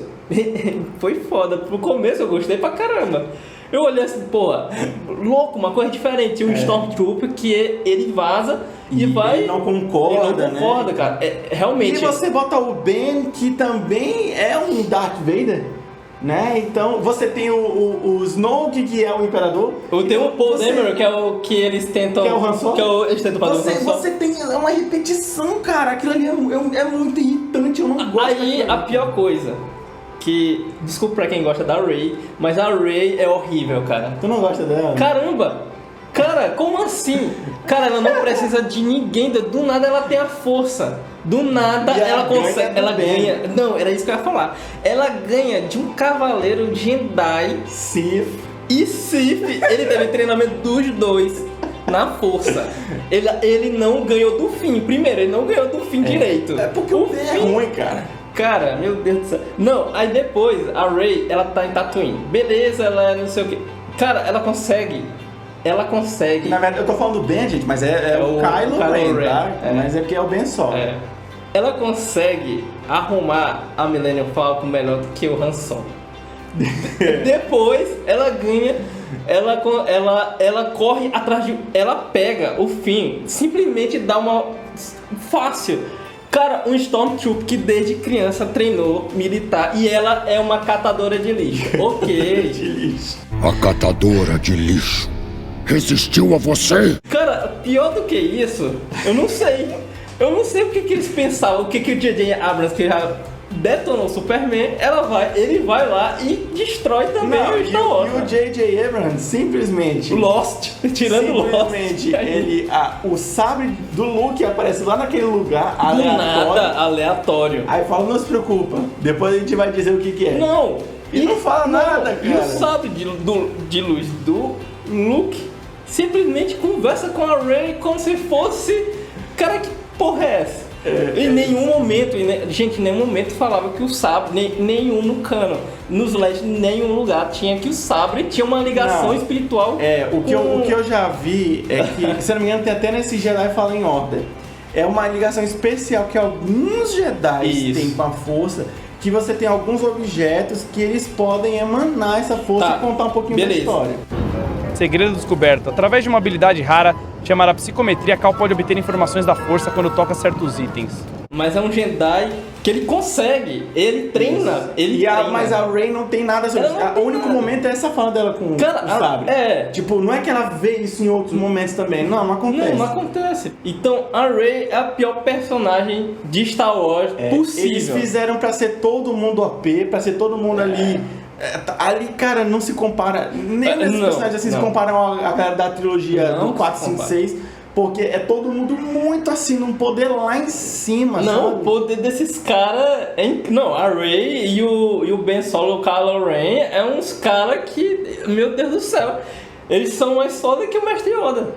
[SPEAKER 3] foi foda. Pro começo eu gostei pra caramba. Eu olhei assim, porra, louco, uma coisa diferente. Um Stormtrooper que ele vaza e vai...
[SPEAKER 1] Ele não concorda,
[SPEAKER 3] ele não concorda,
[SPEAKER 1] né?
[SPEAKER 3] cara. Realmente...
[SPEAKER 1] E você bota o Ben, que também é um Darth Vader, né? Então, você tem o Snoke, que é o Imperador.
[SPEAKER 3] Eu tenho o Paul Dameron, que é o que eles tentam...
[SPEAKER 1] Que é o Han Solo?
[SPEAKER 3] Que é o, eles tentam fazer o Han Solo.
[SPEAKER 1] Você tem uma repetição, cara. Aquilo ali é muito irritante, eu não gosto
[SPEAKER 3] Aí,
[SPEAKER 1] daquilo.
[SPEAKER 3] a pior coisa... Que, desculpa pra quem gosta da Rey, mas a Rey é horrível, cara.
[SPEAKER 1] Tu não gosta dela?
[SPEAKER 3] Caramba! Cara, como assim? Cara, ela não precisa de ninguém, do nada ela tem a força. Do nada
[SPEAKER 1] E
[SPEAKER 3] ela consegue, ela
[SPEAKER 1] também.
[SPEAKER 3] ganha. Não, era isso que eu ia falar. Ela ganha de um cavaleiro Jedi
[SPEAKER 1] Sith.
[SPEAKER 3] e Sith. Ele teve treinamento dos dois na força. Ele não ganhou do Finn. Primeiro, ele não ganhou do Finn direito.
[SPEAKER 1] É porque o Ben é ruim, cara.
[SPEAKER 3] Cara, meu Deus do céu. Não, aí depois a Rey, ela tá em Tatooine. Beleza, ela é não sei o que. Cara, ela consegue.
[SPEAKER 1] Na verdade, eu tô falando do Ben, gente, mas é o Kylo Ren, tá? Mas é porque é o Ben Solo.
[SPEAKER 3] É. Ela consegue arrumar a Millennium Falcon melhor do que o Han Solo. Depois, ela ganha. Ela corre atrás de... Ela pega o Finn. Simplesmente dá uma... Fácil. Cara, um Stormtrooper que desde criança treinou militar e ela é uma catadora de lixo. Ok.
[SPEAKER 1] De lixo.
[SPEAKER 5] A catadora de lixo resistiu a você?
[SPEAKER 3] Cara, pior do que isso, eu não sei. Eu não sei o que eles pensavam, o que o J.J. Abrams, que já detonou o Superman, ele vai lá e destrói também o Star Wars.
[SPEAKER 1] E o J.J. Abrams simplesmente...
[SPEAKER 3] Lost, tirando Lost.
[SPEAKER 1] Simplesmente, o sabre do Luke aparece lá naquele lugar,
[SPEAKER 3] Do
[SPEAKER 1] aleatório.
[SPEAKER 3] nada, aleatório.
[SPEAKER 1] Aí fala, não se preocupa, depois a gente vai dizer o que é.
[SPEAKER 3] Não.
[SPEAKER 1] E não fala nada,
[SPEAKER 3] E o
[SPEAKER 1] cara.
[SPEAKER 3] sabre de luz do Luke simplesmente conversa com a Rey como se fosse... Cara, que porra é essa? Em nenhum momento, gente, em nenhum momento falava que o sabre, nenhum no cano, nos LEDs, em nenhum lugar tinha que o sabre tinha uma ligação
[SPEAKER 1] Não.
[SPEAKER 3] espiritual.
[SPEAKER 1] O que eu já vi é que, se não me engano, tem até nesse Jedi Fallen Order. É uma ligação especial que alguns Jedi
[SPEAKER 3] Isso.
[SPEAKER 1] têm com a força, que você tem alguns objetos que eles podem emanar essa força
[SPEAKER 3] Tá.
[SPEAKER 1] e contar um pouquinho
[SPEAKER 3] Beleza.
[SPEAKER 1] da história.
[SPEAKER 6] Segredo descoberto. Através de uma habilidade rara, chamada psicometria, Cal pode obter informações da força quando toca certos itens.
[SPEAKER 3] Mas é um Jedi que ele consegue, ele treina,
[SPEAKER 1] Mas a Rey não tem nada sobre
[SPEAKER 3] Ela
[SPEAKER 1] isso.
[SPEAKER 3] não
[SPEAKER 1] O
[SPEAKER 3] tem
[SPEAKER 1] único
[SPEAKER 3] nada.
[SPEAKER 1] momento é essa fala dela com
[SPEAKER 3] Cara,
[SPEAKER 1] o sabre. Tipo, não é que ela vê isso em outros momentos também. Não acontece.
[SPEAKER 3] Não acontece. Então a Rey é a pior personagem de Star Wars possível.
[SPEAKER 1] Eles fizeram pra ser todo mundo OP, pra ser todo mundo ali. Ali, cara, não se compara. Nem nesses personagens assim se comparam a galera da trilogia
[SPEAKER 3] Não
[SPEAKER 1] do 4,
[SPEAKER 3] se
[SPEAKER 1] 5,
[SPEAKER 3] compara.
[SPEAKER 1] 6. Porque é todo mundo muito assim, num poder lá em cima.
[SPEAKER 3] Não,
[SPEAKER 1] sabe?
[SPEAKER 3] o poder desses caras é não, a Rey e o Ben Solo, o Kylo Ren é uns caras que, meu Deus do céu, eles são mais foda que o Mestre Yoda.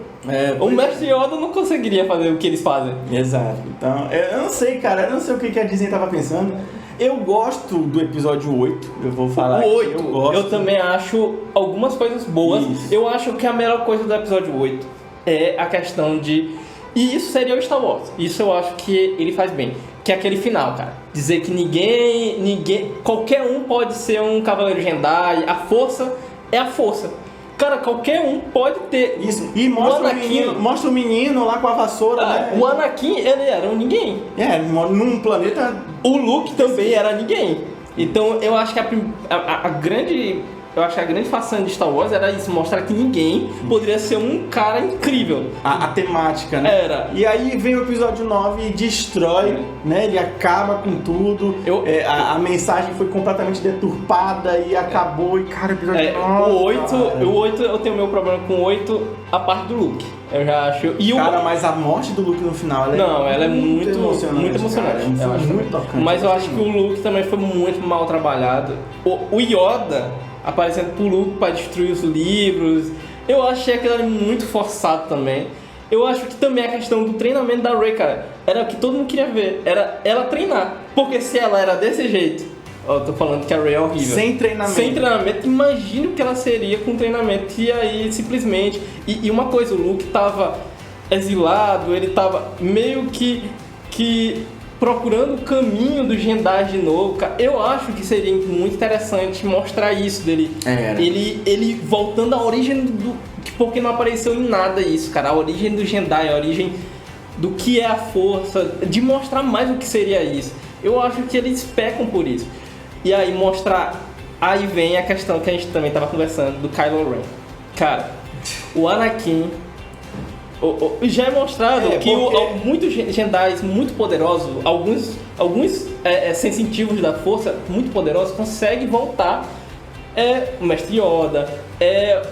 [SPEAKER 3] O Mestre Yoda não conseguiria fazer o que eles fazem.
[SPEAKER 1] Exato. Então, eu não sei, cara, eu não sei o que a Disney tava pensando. Eu gosto do episódio 8, eu vou falar
[SPEAKER 3] O
[SPEAKER 1] aqui,
[SPEAKER 3] 8,
[SPEAKER 1] eu gosto.
[SPEAKER 3] eu também acho algumas coisas boas.
[SPEAKER 1] Isso.
[SPEAKER 3] Eu acho que a melhor coisa do episódio 8 é a questão de... E isso seria o Star Wars. Isso eu acho que ele faz bem. Que é aquele final, cara. Dizer que ninguém... Qualquer um pode ser um Cavaleiro Jedi. A força é a força. Cara, qualquer um pode ter...
[SPEAKER 1] Isso. E mostra o menino lá com a vassoura, né?
[SPEAKER 3] O Anakin, ele era um ninguém.
[SPEAKER 1] Num planeta...
[SPEAKER 3] O Luke também era ninguém. Então eu acho que a grande... Eu acho que a grande façanha de Star Wars era isso, mostrar que ninguém poderia ser um cara incrível.
[SPEAKER 1] A temática, né?
[SPEAKER 3] Era.
[SPEAKER 1] E aí vem o episódio 9 e destrói, né? Ele acaba com tudo. A mensagem foi completamente deturpada e acabou. E, cara, o episódio 9...
[SPEAKER 3] O 8, eu tenho meu problema com o 8, a parte do Luke. Eu já acho...
[SPEAKER 1] Cara, mas a morte do Luke no final,
[SPEAKER 3] ela é muito emocionante. Muito emocionante.
[SPEAKER 1] Cara,
[SPEAKER 3] Eu acho
[SPEAKER 1] muito tocante.
[SPEAKER 3] Mas eu acho que o Luke também foi muito mal trabalhado. O Yoda aparecendo pro Luke para destruir os livros. Eu achei aquilo ali muito forçado também. Eu acho que também a questão do treinamento da Rey, cara, era o que todo mundo queria ver. Era ela treinar. Porque se ela era desse jeito... Eu tô falando que a Rey é horrível.
[SPEAKER 1] Sem treinamento.
[SPEAKER 3] Imagina o que ela seria com treinamento. E aí, simplesmente... E uma coisa, o Luke tava exilado, ele tava meio que procurando o caminho do Jedi de novo, cara. Eu acho que seria muito interessante mostrar isso dele. Ele voltando à origem do... Porque não apareceu em nada isso, cara. A origem do Jedi, a origem do que é a força, de mostrar mais o que seria isso. Eu acho que eles pecam por isso. E aí mostrar... Aí vem a questão que a gente também tava conversando, do Kylo Ren. Cara, o Anakin... já é mostrado que muitos Jedi muito poderosos, alguns sensitivos da força muito poderosos conseguem voltar. O Mestre Yoda,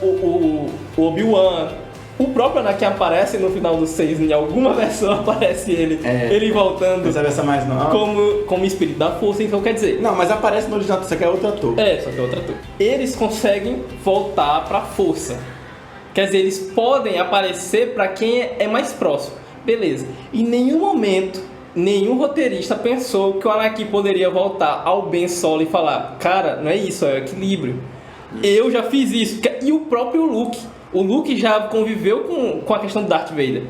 [SPEAKER 3] o Obi-Wan, o próprio Anakin aparece no final do 6, em alguma versão aparece ele voltando.
[SPEAKER 1] Essa versão mais nova.
[SPEAKER 3] Como espírito da força, então quer dizer...
[SPEAKER 1] Não, mas aparece no original, só que é outro ator.
[SPEAKER 3] Só que é outro ator. Eles conseguem voltar pra força. Quer dizer, eles podem aparecer pra quem é mais próximo. Beleza. Em nenhum momento, nenhum roteirista pensou que o Anakin poderia voltar ao Ben Solo e falar: cara, não é isso, é o equilíbrio. Eu já fiz isso. E o próprio Luke. O Luke já conviveu com a questão do Darth Vader.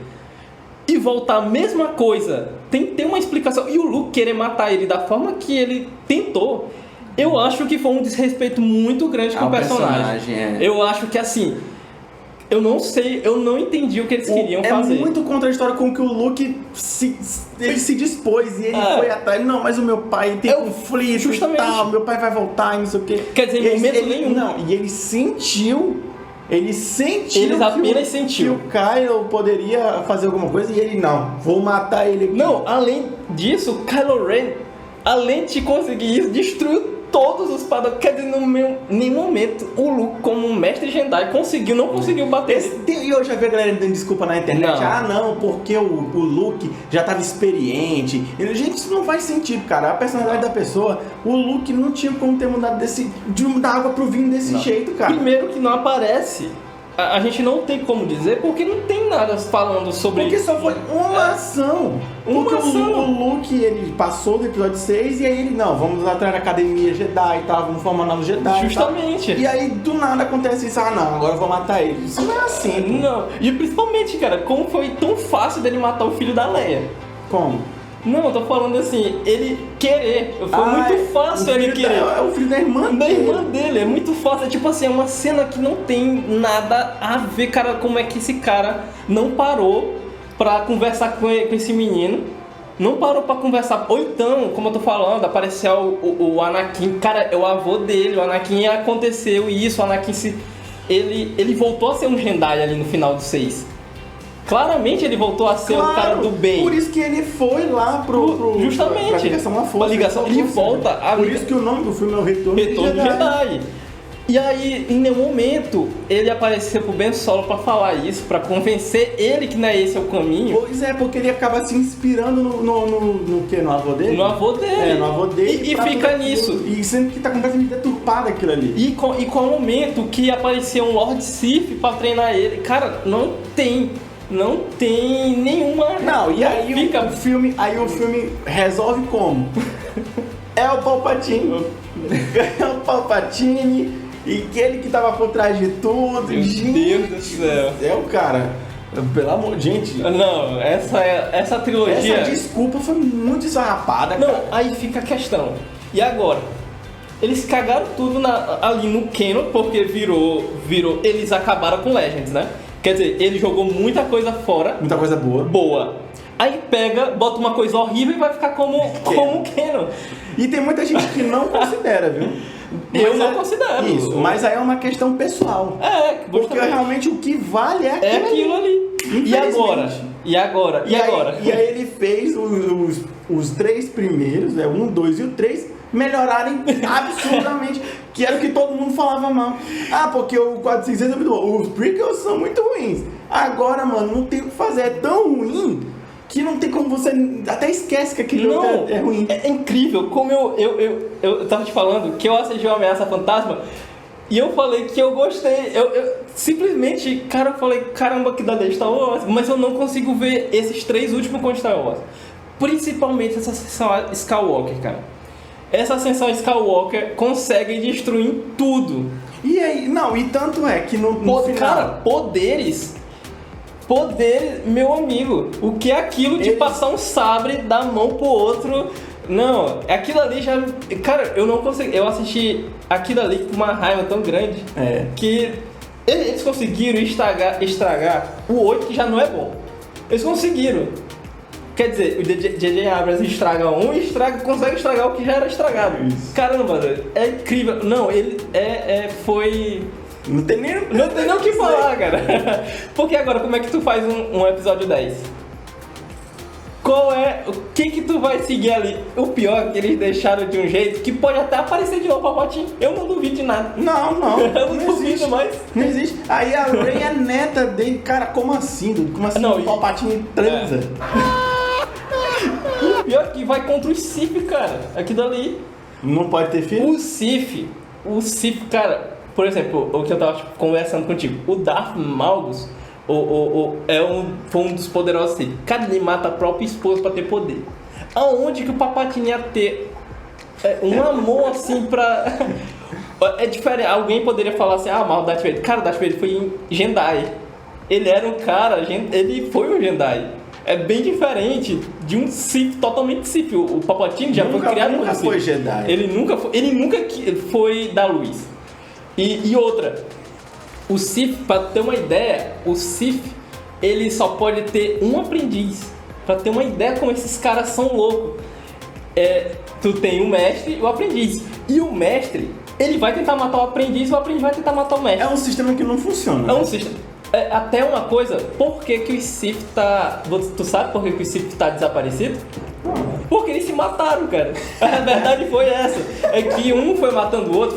[SPEAKER 3] E voltar a mesma coisa. Tem que ter uma explicação. E o Luke querer matar ele da forma que ele tentou, eu acho que foi um desrespeito muito grande com o personagem. Eu acho que assim... Eu não sei, eu não entendi o que eles queriam fazer.
[SPEAKER 1] É muito contraditório com o que o Luke ele se dispôs e ele foi atrás. Não, mas o meu pai tem conflito
[SPEAKER 3] justamente.
[SPEAKER 1] E tal, meu pai vai voltar e não sei o quê.
[SPEAKER 3] Quer dizer, em momento nenhum.
[SPEAKER 1] Não, e ele sentiu... Eles
[SPEAKER 3] apenas sentiu
[SPEAKER 1] que o Kylo poderia fazer alguma coisa e ele não, vou matar ele aqui.
[SPEAKER 3] Não, além disso, o Kylo Ren, além de conseguir isso, destruiu todos os padawans. Quer dizer, em nenhum momento o Luke, como um mestre Jedi, não conseguiu bater.
[SPEAKER 1] E eu já vi a galera dando desculpa na internet. Não, porque o Luke já estava experiente. Gente, isso não faz sentido, cara. A personalidade da pessoa, o Luke não tinha como ter mudado da água pro vinho desse jeito, cara.
[SPEAKER 3] Primeiro que não aparece. A gente não tem como dizer, porque não tem nada falando sobre
[SPEAKER 1] porque
[SPEAKER 3] isso.
[SPEAKER 1] Porque só foi uma ação. O Luke, ele passou do episódio 6 e aí ele, não, vamos atrás da academia Jedi e tal, vamos formar novos Jedi.
[SPEAKER 3] Justamente.
[SPEAKER 1] E aí, do nada, acontece isso. Não, agora eu vou matar ele. Isso não é assim. Pô.
[SPEAKER 3] Não. E principalmente, cara, como foi tão fácil dele matar o filho da Leia?
[SPEAKER 1] Como?
[SPEAKER 3] Não, eu tô falando assim, ele querer. Foi muito fácil ele querer.
[SPEAKER 1] É o filho da irmã dele.
[SPEAKER 3] Da irmã dele, é muito fácil. É tipo assim, é uma cena que não tem nada a ver, cara, como é que esse cara não parou pra conversar com esse menino. Não parou pra conversar. Ou então, como eu tô falando, apareceu o Anakin. Cara, é o avô dele. O Anakin aconteceu isso. O Anakin ele voltou a ser um Jedi ali no final do 6. Claramente ele voltou a ser o cara do bem.
[SPEAKER 1] Por isso que ele foi lá
[SPEAKER 3] justamente.
[SPEAKER 1] pra ligação à força.
[SPEAKER 3] Ele volta a...
[SPEAKER 1] Por isso que o nome do filme é o Retorno do
[SPEAKER 3] Jedi. E aí, em nenhum momento, ele apareceu pro Ben Solo pra falar isso, pra convencer ele que não é esse o caminho.
[SPEAKER 1] Pois é, porque ele acaba se inspirando no quê? No avô dele?
[SPEAKER 3] No avô dele.
[SPEAKER 1] No avô dele.
[SPEAKER 3] E fica nisso.
[SPEAKER 1] E sendo que tá completamente deturpado aquilo ali.
[SPEAKER 3] E com o momento que apareceu um Lord Sith pra treinar ele. Cara, não tem nenhuma...
[SPEAKER 1] Não, e aí o filme resolve como? É o Palpatine. É o Palpatine e aquele que tava por trás de tudo.
[SPEAKER 3] Meu Deus do céu.
[SPEAKER 1] É o cara. Pelo amor de gente.
[SPEAKER 3] Não, essa trilogia...
[SPEAKER 1] Essa desculpa foi muito esfarrapada,
[SPEAKER 3] não,
[SPEAKER 1] cara.
[SPEAKER 3] Aí fica a questão. E agora? Eles cagaram tudo ali no canon, porque virou... Eles acabaram com Legends, né? Quer dizer, ele jogou muita coisa fora.
[SPEAKER 1] Muita coisa boa.
[SPEAKER 3] Aí pega, bota uma coisa horrível e vai ficar como canon.
[SPEAKER 1] E tem muita gente que não considera, viu?
[SPEAKER 3] Eu não considero.
[SPEAKER 1] Isso, mas aí é uma questão pessoal. Porque realmente o que vale é
[SPEAKER 3] aquilo ali. E agora?
[SPEAKER 1] E aí ele fez os 3 primeiros, 1, 2 e o 3, melhorarem absurdamente. Que era o que todo mundo falava mal. Porque o 4, 5, 6 é muito bom. Os prequels são muito ruins. Agora, mano, não tem o que fazer. É tão ruim que não tem como você... Até esquece que aquele outro é ruim.
[SPEAKER 3] É incrível. Como eu tava te falando que eu assisti o Ameaça Fantasma e eu falei que eu gostei. Eu simplesmente, cara, eu falei, caramba, que da Star Wars. Mas eu não consigo ver esses 3 últimos com Star Wars. Principalmente essa sessão Skywalker, cara. Essa ascensão Skywalker consegue destruir tudo.
[SPEAKER 1] E aí, não, e tanto é que no final...
[SPEAKER 3] Cara, poderes Poder, meu amigo. O que é aquilo de passar um sabre da mão pro outro? Não, aquilo ali já... Cara, eu não consegui... Eu assisti aquilo ali com uma raiva tão grande que eles conseguiram estragar o 8, que já não é bom. Eles conseguiram. Quer dizer, o J.J. Abrams estraga um e consegue estragar o que já era estragado. Isso. Caramba, é incrível. Não, ele foi...
[SPEAKER 1] Não tem nem
[SPEAKER 3] o que falar, cara. Porque agora, como é que tu faz um episódio 10? O que tu vai seguir ali? O pior é que eles deixaram de um jeito que pode até aparecer de novo pra Palpatine. Eu não duvido de nada.
[SPEAKER 1] Não.
[SPEAKER 3] Eu não duvido mais.
[SPEAKER 1] Não existe. Aí a Rey é neta dele. Cara, como assim? Como assim o Palpatine transa?
[SPEAKER 3] O pior é que vai contra o Sith, cara. Aquilo ali.
[SPEAKER 1] Não pode ter filho?
[SPEAKER 3] O Sith, cara... Por exemplo, o que eu tava conversando contigo, o Darth Malgus foi um dos poderosos Sith. Cara, ele mata a própria esposa pra ter poder. Aonde que o Palpatine ia ter um amor assim pra... É diferente, alguém poderia falar assim, mas o Darth Vader... Cara, o Darth Vader foi em Jedi. Ele era um cara, ele foi um Jedi. É bem diferente de um Sith, totalmente Sith. O Palpatine já foi criado como Sith.
[SPEAKER 1] Foi Jedi.
[SPEAKER 3] Ele nunca foi da luz. E outra, o Sith, pra ter uma ideia, o Sith, ele só pode ter um aprendiz. Pra ter uma ideia como esses caras são loucos. Tu tem o mestre e o aprendiz. E o mestre, ele vai tentar matar o aprendiz e o aprendiz vai tentar matar o mestre.
[SPEAKER 1] É um sistema que não funciona.
[SPEAKER 3] É um sistema. Até uma coisa, por que o Sith tá... Tu sabe por que o Sith tá desaparecido? Porque eles se mataram, cara. A verdade foi essa. É que um foi matando o outro,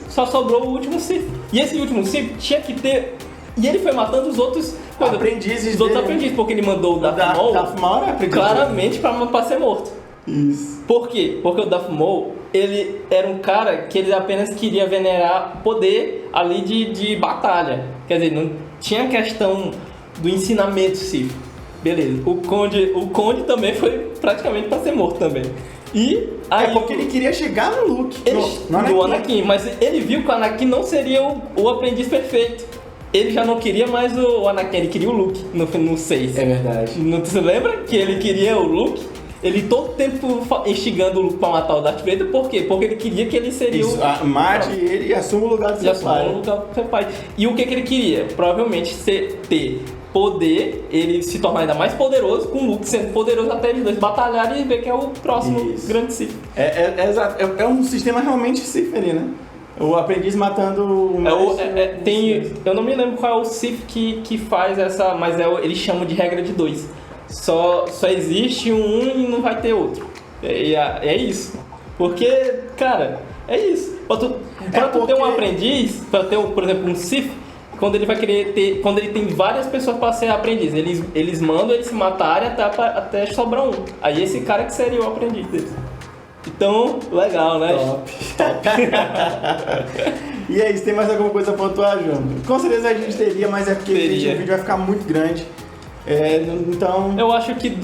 [SPEAKER 3] só sobrou o último Sith. E esse último Sith tinha que ter... E ele foi matando os outros...
[SPEAKER 1] Aprendizes
[SPEAKER 3] os outros aprendizes, porque ele mandou o Darth Maul claramente pra ser morto.
[SPEAKER 1] Isso.
[SPEAKER 3] Por quê? Porque o Darth Maul, ele era um cara que ele apenas queria venerar poder ali de batalha. Quer dizer, não tinha questão do ensinamento Sith. Beleza. O Conde também foi praticamente pra ser morto também. E aí
[SPEAKER 1] porque ele queria chegar no Luke.
[SPEAKER 3] No Anakin. Mas ele viu que o Anakin não seria o aprendiz perfeito. Ele já não queria mais o Anakin, ele queria o Luke no 6.
[SPEAKER 1] É verdade.
[SPEAKER 3] Não se lembra que ele queria o Luke? Ele todo tempo instigando o Luke pra matar o Darth Vader, por quê? Porque ele queria que ele seria
[SPEAKER 1] mate ele e assuma o lugar do seu pai.
[SPEAKER 3] E o que ele queria? Provavelmente ter poder, ele se tornar ainda mais poderoso, com o Luke sendo poderoso até eles dois batalharem e ver quem é o próximo grande Sith.
[SPEAKER 1] É um sistema realmente Sith ali, né? O aprendiz matando o mestre.
[SPEAKER 3] Eu não me lembro qual é o Sith que faz essa, mas eles chamam de regra de 2. Só existe um e não vai ter outro. É isso. Porque, cara, é isso. Pra tu ter um aprendiz, pra ter, por exemplo, um Sith, quando ele vai querer ter. Quando ele tem várias pessoas pra ser aprendiz, eles mandam eles se matarem até sobrar um. Aí esse cara que seria o aprendiz deles. Então, legal, né?
[SPEAKER 1] Top. E é isso, tem mais alguma coisa a pontuar, João? Com certeza a gente teria, mas é porque o vídeo vai ficar muito grande. Então...
[SPEAKER 3] Eu acho que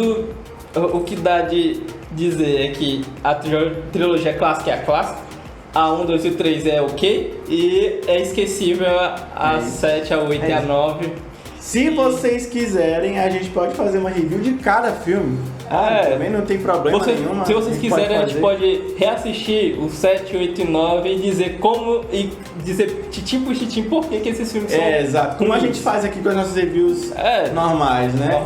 [SPEAKER 3] o que dá de dizer é que a trilogia clássica é a clássica, a 1, 2 e 3 é ok, e é esquecível a 7, a 8 e a 9.
[SPEAKER 1] Se vocês quiserem, a gente pode fazer uma review de cada filme. Também não tem problema nenhum.
[SPEAKER 3] Se vocês quiserem, a gente pode reassistir o 7, 8 e 9 e dizer como... E dizer titim por titim por que esses filmes são...
[SPEAKER 1] Exato. Como a gente faz aqui com as nossas reviews normais, né?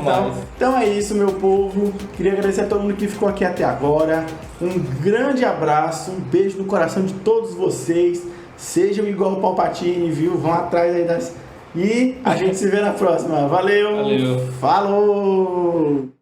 [SPEAKER 1] Então é isso, meu povo. Queria agradecer a todo mundo que ficou aqui até agora. Um grande abraço, um beijo no coração de todos vocês. Sejam igual o Palpatine, viu? Vão atrás aí das... E a gente se vê na próxima. Valeu.
[SPEAKER 3] Valeu.
[SPEAKER 1] Falou!